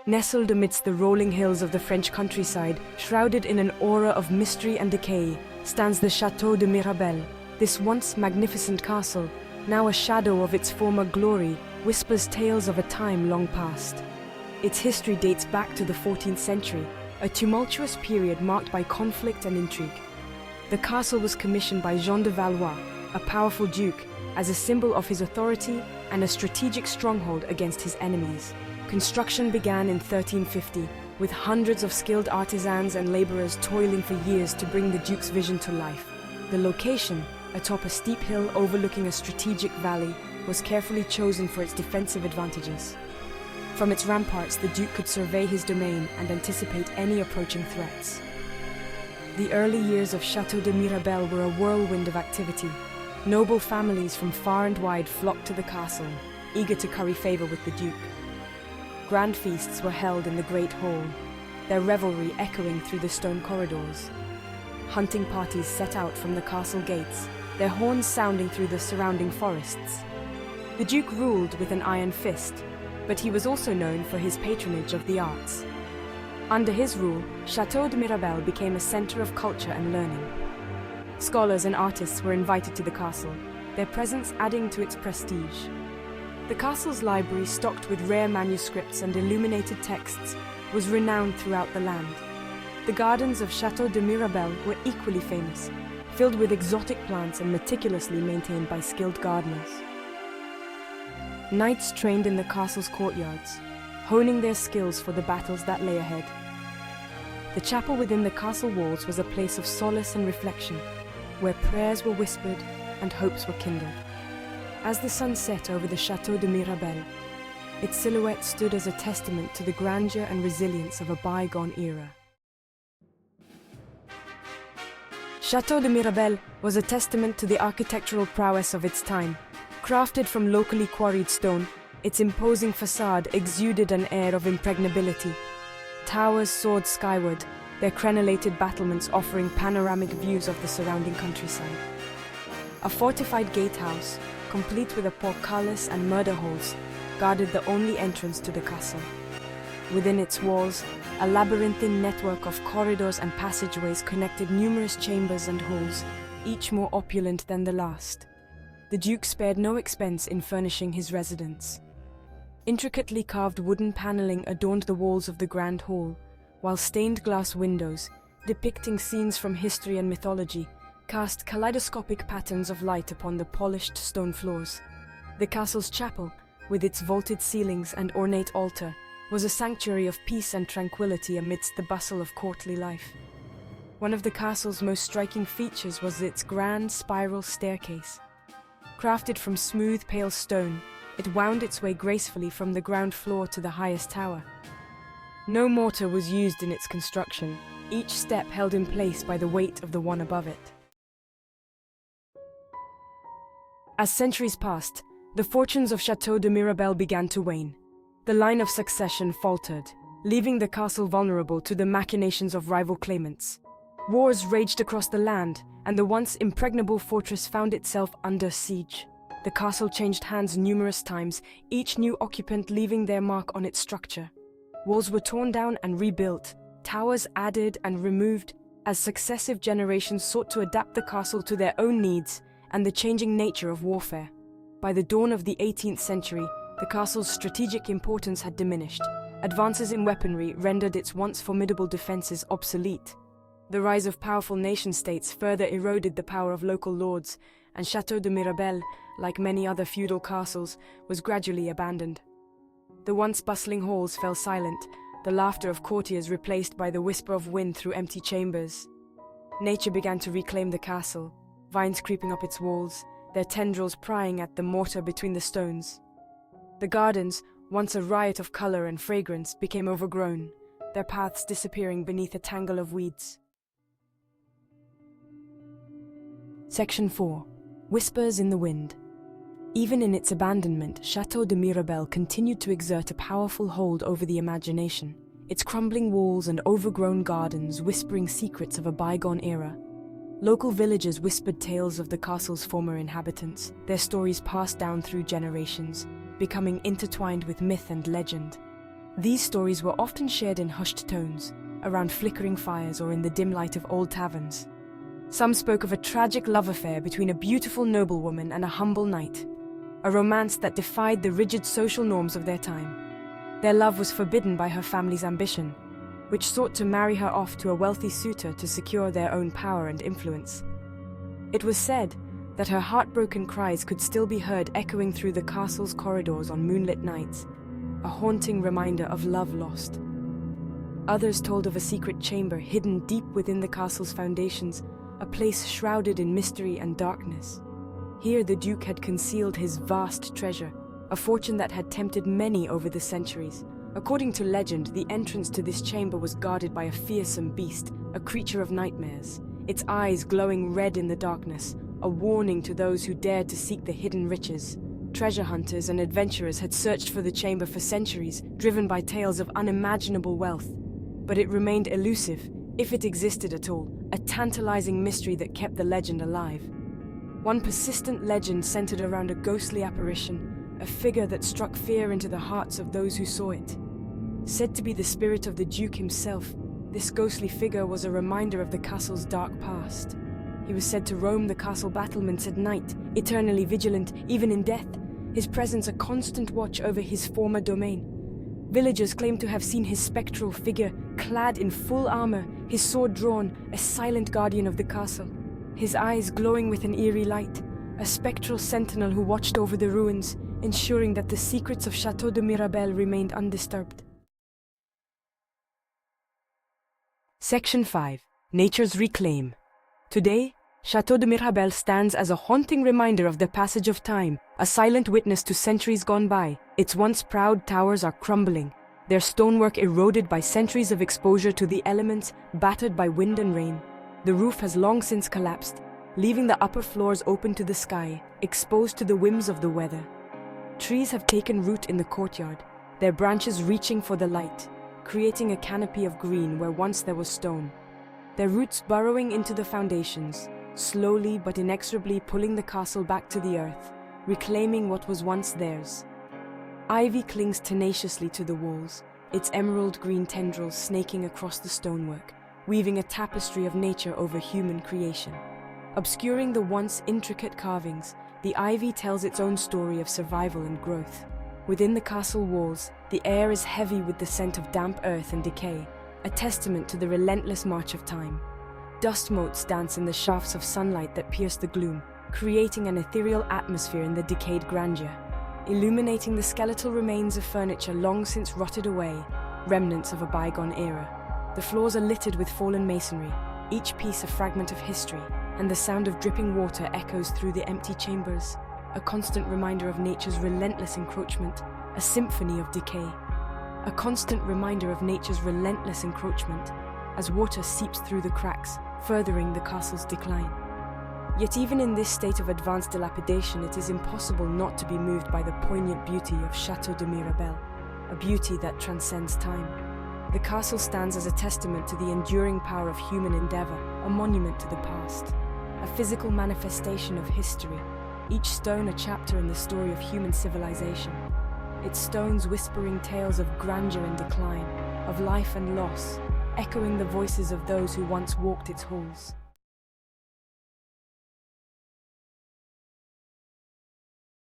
Nestled amidst the rolling hills of the French countryside, shrouded in an aura of mystery and decay, stands the Château de Mirabelle. This once magnificent castle, now a shadow of its former glory, whispers tales of a time long past. Its history dates back to the 14th century, a tumultuous period marked by conflict and intrigue. The castle was commissioned by Jean de Valois, a powerful duke, as a symbol of his authority and a strategic stronghold against his enemies. Construction began in 1350, with hundreds of skilled artisans and laborers toiling for years to bring the duke's vision to life. The location, atop a steep hill overlooking a strategic valley, was carefully chosen for its defensive advantages. From its ramparts, the duke could survey his domain and anticipate any approaching threats. The early years of Château de Mirabelle were a whirlwind of activity. Noble families from far and wide flocked to the castle, eager to curry favor with the duke. Grand feasts were held in the great hall, their revelry echoing through the stone corridors. Hunting parties set out from the castle gates, their horns sounding through the surrounding forests. The duke ruled with an iron fist, but he was also known for his patronage of the arts. Under his rule, Château de Mirabelle became a center of culture and learning. Scholars and artists were invited to the castle, their presence adding to its prestige. The castle's library, stocked with rare manuscripts and illuminated texts, was renowned throughout the land. The gardens of Château de Mirabelle were equally famous, filled with exotic plants and meticulously maintained by skilled gardeners. Knights trained in the castle's courtyards, honing their skills for the battles that lay ahead. The chapel within the castle walls was a place of solace and reflection, where prayers were whispered and hopes were kindled. As the sun set over the Château de Mirabelle, its silhouette stood as a testament to the grandeur and resilience of a bygone era. Château de Mirabelle was a testament to the architectural prowess of its time. Crafted from locally quarried stone, its imposing façade exuded an air of impregnability. Towers soared skyward, their crenellated battlements offering panoramic views of the surrounding countryside. A fortified gatehouse, complete with a portcullis and murder holes, guarded the only entrance to the castle. Within its walls, a labyrinthine network of corridors and passageways connected numerous chambers and halls, each more opulent than the last. The duke spared no expense in furnishing his residence. Intricately carved wooden paneling adorned the walls of the grand hall, while stained glass windows, depicting scenes from history and mythology, cast kaleidoscopic patterns of light upon the polished stone floors. The castle's chapel, with its vaulted ceilings and ornate altar, was a sanctuary of peace and tranquility amidst the bustle of courtly life. One of the castle's most striking features was its grand spiral staircase. Crafted from smooth, pale stone, it wound its way gracefully from the ground floor to the highest tower. No mortar was used in its construction, each step held in place by the weight of the one above it. As centuries passed, the fortunes of Château de Mirabelle began to wane. The line of succession faltered, leaving the castle vulnerable to the machinations of rival claimants. Wars raged across the land, and the once impregnable fortress found itself under siege. The castle changed hands numerous times, each new occupant leaving their mark on its structure. Walls were torn down and rebuilt, towers added and removed, as successive generations sought to adapt the castle to their own needs and the changing nature of warfare. By the dawn of the 18th century, the castle's strategic importance had diminished. Advances in weaponry rendered its once formidable defenses obsolete. The rise of powerful nation-states further eroded the power of local lords, and Château de Mirabelle, like many other feudal castles, was gradually abandoned. The once bustling halls fell silent, the laughter of courtiers replaced by the whisper of wind through empty chambers. Nature began to reclaim the castle, vines creeping up its walls, their tendrils prying at the mortar between the stones. The gardens, once a riot of color and fragrance, became overgrown, their paths disappearing beneath a tangle of weeds. Section 4. Whispers in the Wind. Even in its abandonment, Château de Mirabelle continued to exert a powerful hold over the imagination, its crumbling walls and overgrown gardens whispering secrets of a bygone era. Local villagers whispered tales of the castle's former inhabitants, their stories passed down through generations, becoming intertwined with myth and legend. These stories were often shared in hushed tones, around flickering fires or in the dim light of old taverns. Some spoke of a tragic love affair between a beautiful noblewoman and a humble knight, a romance that defied the rigid social norms of their time. Their love was forbidden by her family's ambition, which sought to marry her off to a wealthy suitor to secure their own power and influence. It was said that her heartbroken cries could still be heard echoing through the castle's corridors on moonlit nights, a haunting reminder of love lost. Others told of a secret chamber hidden deep within the castle's foundations, a place shrouded in mystery and darkness. Here the Duke had concealed his vast treasure, a fortune that had tempted many over the centuries. According to legend, the entrance to this chamber was guarded by a fearsome beast, a creature of nightmares, its eyes glowing red in the darkness, a warning to those who dared to seek the hidden riches. Treasure hunters and adventurers had searched for the chamber for centuries, driven by tales of unimaginable wealth. But it remained elusive, if it existed at all, a tantalizing mystery that kept the legend alive. One persistent legend centered around a ghostly apparition, a figure that struck fear into the hearts of those who saw it. Said to be the spirit of the Duke himself, this ghostly figure was a reminder of the castle's dark past. He was said to roam the castle battlements at night, eternally vigilant, even in death, his presence a constant watch over his former domain. Villagers claimed to have seen his spectral figure, clad in full armor, his sword drawn, a silent guardian of the castle, his eyes glowing with an eerie light, a spectral sentinel who watched over the ruins, ensuring that the secrets of Château de Mirabelle remained undisturbed. Section 5. Nature's Reclaim. Today, Château de Mirabelle stands as a haunting reminder of the passage of time, a silent witness to centuries gone by. Its once proud towers are crumbling, their stonework eroded by centuries of exposure to the elements, battered by wind and rain. The roof has long since collapsed, leaving the upper floors open to the sky, exposed to the whims of the weather. Trees have taken root in the courtyard, their branches reaching for the light, creating a canopy of green where once there was stone. Their roots burrowing into the foundations, slowly but inexorably pulling the castle back to the earth, reclaiming what was once theirs. Ivy clings tenaciously to the walls, its emerald green tendrils snaking across the stonework, weaving a tapestry of nature over human creation. Obscuring the once intricate carvings, the ivy tells its own story of survival and growth. Within the castle walls, the air is heavy with the scent of damp earth and decay, a testament to the relentless march of time. Dust motes dance in the shafts of sunlight that pierce the gloom, creating an ethereal atmosphere in the decayed grandeur, illuminating the skeletal remains of furniture long since rotted away, remnants of a bygone era. The floors are littered with fallen masonry, each piece a fragment of history, and the sound of dripping water echoes through the empty chambers, a constant reminder of nature's relentless encroachment, a symphony of decay. A constant reminder of nature's relentless encroachment, as water seeps through the cracks, furthering the castle's decline. Yet even in this state of advanced dilapidation, it is impossible not to be moved by the poignant beauty of Château de Mirabelle, a beauty that transcends time. The castle stands as a testament to the enduring power of human endeavor, a monument to the past, a physical manifestation of history, each stone a chapter in the story of human civilization, its stones whispering tales of grandeur and decline, of life and loss, echoing the voices of those who once walked its halls.